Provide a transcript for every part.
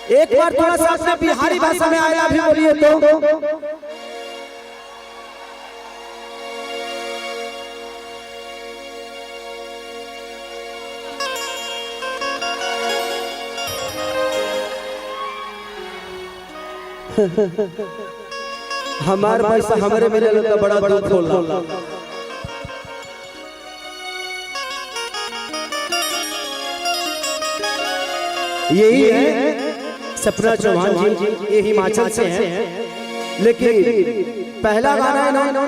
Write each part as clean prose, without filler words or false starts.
एक बार थोड़ा सा अपने बिहारी भाषा में आया भी बोलिए तो। हमार पैसा हमारे मिले तो बड़ा दुख होला। यही है सपना चौहान जी, ये हिमाचल से हैं, लेकिन पहला गाना है ना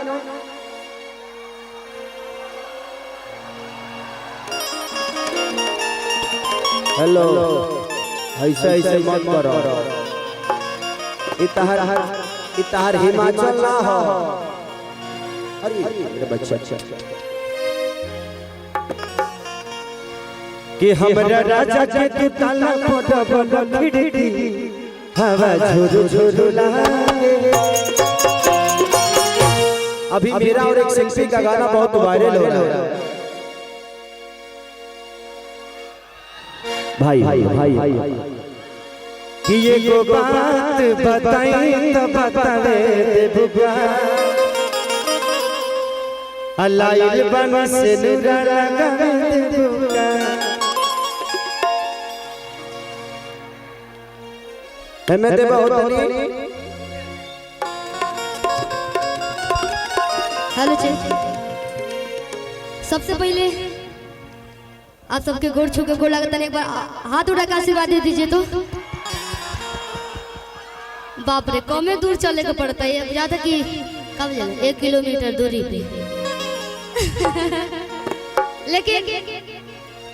हेलो ऐसा ऐसे मत करो, इतार हिमाचल ना हो। अरे बच्चा कि हमरा राजा के तू ताला फोटा बन खिड़की हवा झुरु झुरु लागे। अभी मेरा और एक सिंपी का गाना बहुत वायरल हो रहा है। भाई भाई भाई कि ये को बात बताई तो बतावे दे बुआ अल्लाह बन से नुरा लगावे दे बुआ। मैं दे बहुत हेलो सबसे पहले आप सबके गोड़ छू के गोड़ लगता है, एक बार हाथ उठा के आशीर्वाद दे दीजिए तो। बाप रे कमे दूर चले का पड़ता है, ज्यादा कि कब जाना 1 किलोमीटर दूरी पे। लेकिन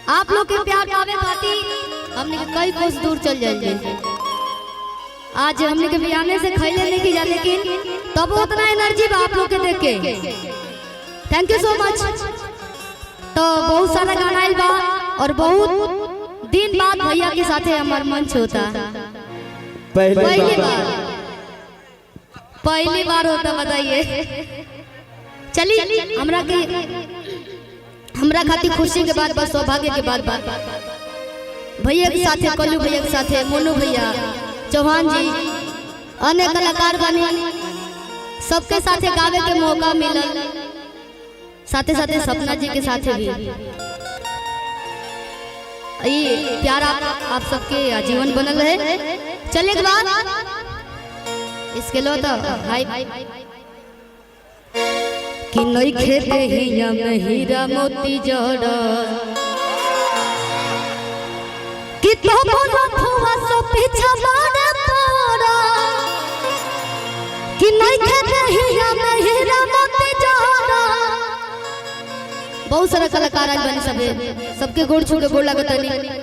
आप लोग के प्यार पावे खातिर हमने कई कोस दूर चल जाएंगे। आज हमने के बियाने से खैले नहीं की जा, लेकिन तब उतना एनर्जी बा आप लोग के देख के। Thank you so much. तो बहुत सारा गाना आइल बा और बहुत दिन बाद भैया के साथ हमार मंच होता। पहली बार होता, बताइए। चलिए हमरा खातिर खुशी के बाद, बस सौभाग्य के बाद भैया के साथ, कल्लू भैया के साथ, मोनू भैया, चौहान जी, अन्य कलाकार बने, सबके साथ गावे के मौका मिलल, साथे साथे सपना जी के साथ भी। ये प्यार आप सबके आजीवन बनल है। चले के बाद इसके लो तो भाई कि नई खेते हिया में हीरा मोती जड़ कि तो बोलो फुआ सो पीछा मारे पड़ा कि नई खेते हिया में हीरा मोती जड़। बहुत सारा कलाकार आज बने, सबके गोड़ छू के गोड़ लगता नहीं।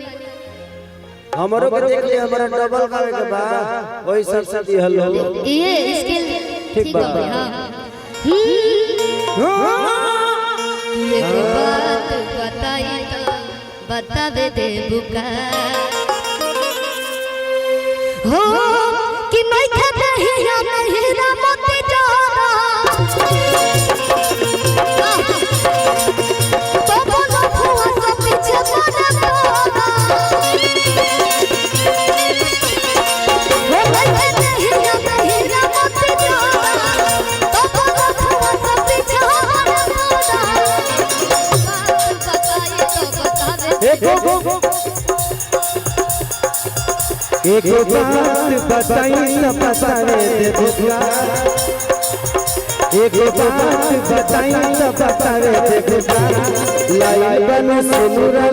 हमरो को देख ले, हमरा डबल गावे के बा ओई सब से दिहल हो। ये इसके ठीक बा। ये के बात बताई तो बतावे दे बुका हो कि नहीं खेते हिया में हीरा मोती जड़ा। एक बात बताई न बतावे दे बुआ, एक बात बताई न बतावे दे बुआ, लाई बनो सुनुरा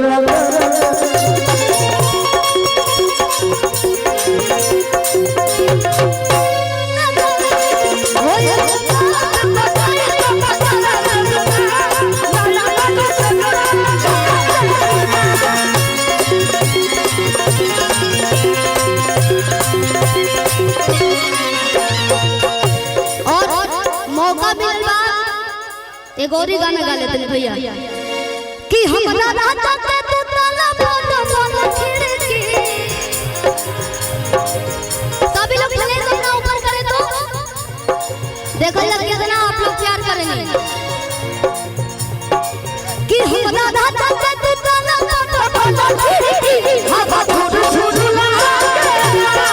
एक और ही गाना गा लेते हैं भैया कि हमरा राजा के तू ताला मोनो मोनो खिड़की। सभी लोग प्लीज अपना ऊपर करें तो देखो लग कितना आप लोग प्यार करेंगे कि हमरा राजा के तू ताला मोनो मोनो खिड़की हवा झुरु झुरु लागे।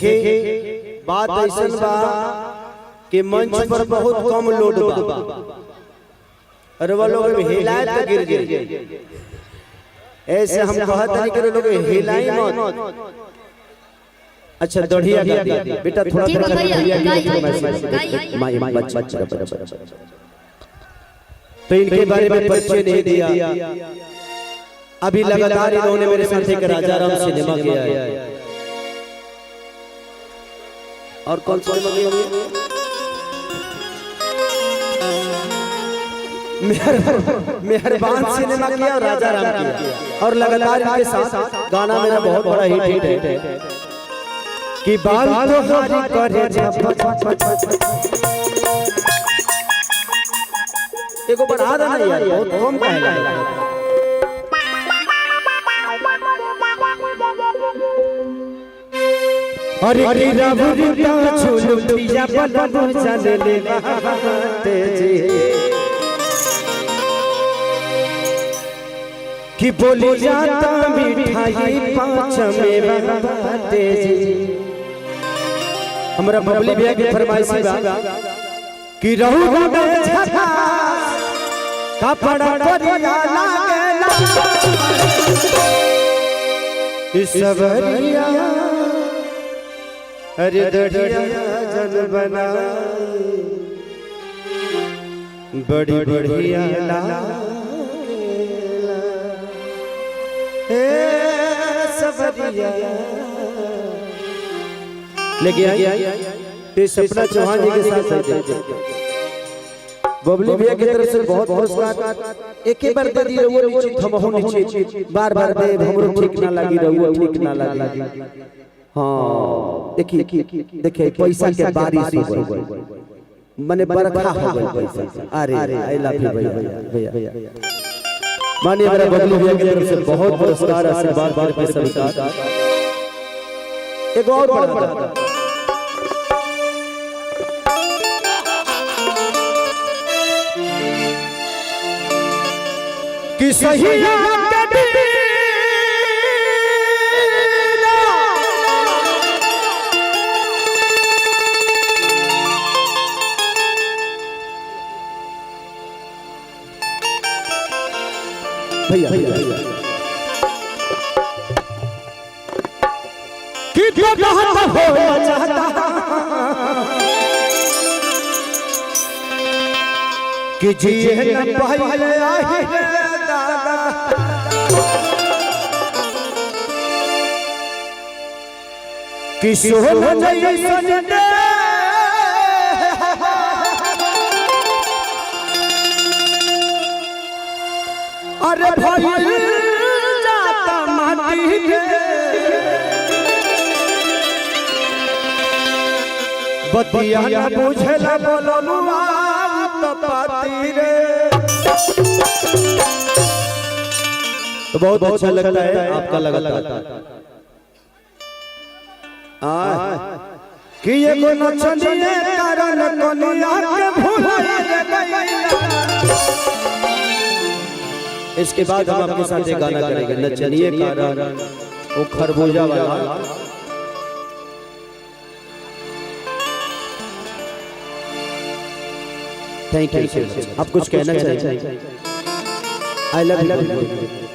देखिए बात ऐसा बा कि मंच पर बहुत कम लोड बा, अरे वो लोग हिलाए तो गिर गिर ऐसे हम कहत नहीं कि लोग हिलाई मत। अच्छा दढ़िया गा दे बेटा, थोड़ा थोड़ा तो इनके बारे में परिचय नहीं दिया। अभी लगातार इन्होंने मेरे साथ एक राजा राम सिनेमा किया है। और कौन सा मेहरबान सिनेमा किया और राजा राम किया, और लगातार इनके साथ गाना मेरा बहुत बड़ा हिट है कि बाल तो हारी करे एगो बढ़ा देना यार, बहुत कम कहला है। अरे गिरवरिता झुलुटिया बलब चले ले तेजी कि बोली जाता मिठाई पाँच में तेजी। हमरा बबली भैया की फरमाइश बा कि रहू में छटा कपड़ा करिया लागेला इसवरिया अरे दढ़िया जन बना बड़ी बढ़िया सवरिया लेके सपना चौहान जी के साथ बबली भैया की तरफ से बहुत पुरस्कार। एक ही बार दे दी रहुआ नीचे, थमहो नीचे, बार बार दे हमरो ठीक ना लगी, रहुआ ठीक ना लगी। हाँ देखिए पैसा के बारिश हो गई, मने बरखा हो गई पैसा। अरे आई लव यू भैया, मानिए मेरा बबली भैया की तरफ से बहुत पुरस्कार, आशीर्वाद बार पे सभी। एक और बड़ा कि सही भैया कि हो चाहता कि जिए न पहले आही दादा कि सोहन जैसन दे अरे भाई जाता माटी के बतिया न बुझला बोलनुआ तो पाती रे। तो बहुत अच्छा लगता है आपका लगातार कि ये को नचनिए कारण कनिया के भुलाए गईला। इसके बाद हम आपके साथ एक गाना करेंगे, नचनिए कारण वो खरबूजा वाला। Thank you. आप कुछ कहना चाहिए? I love you.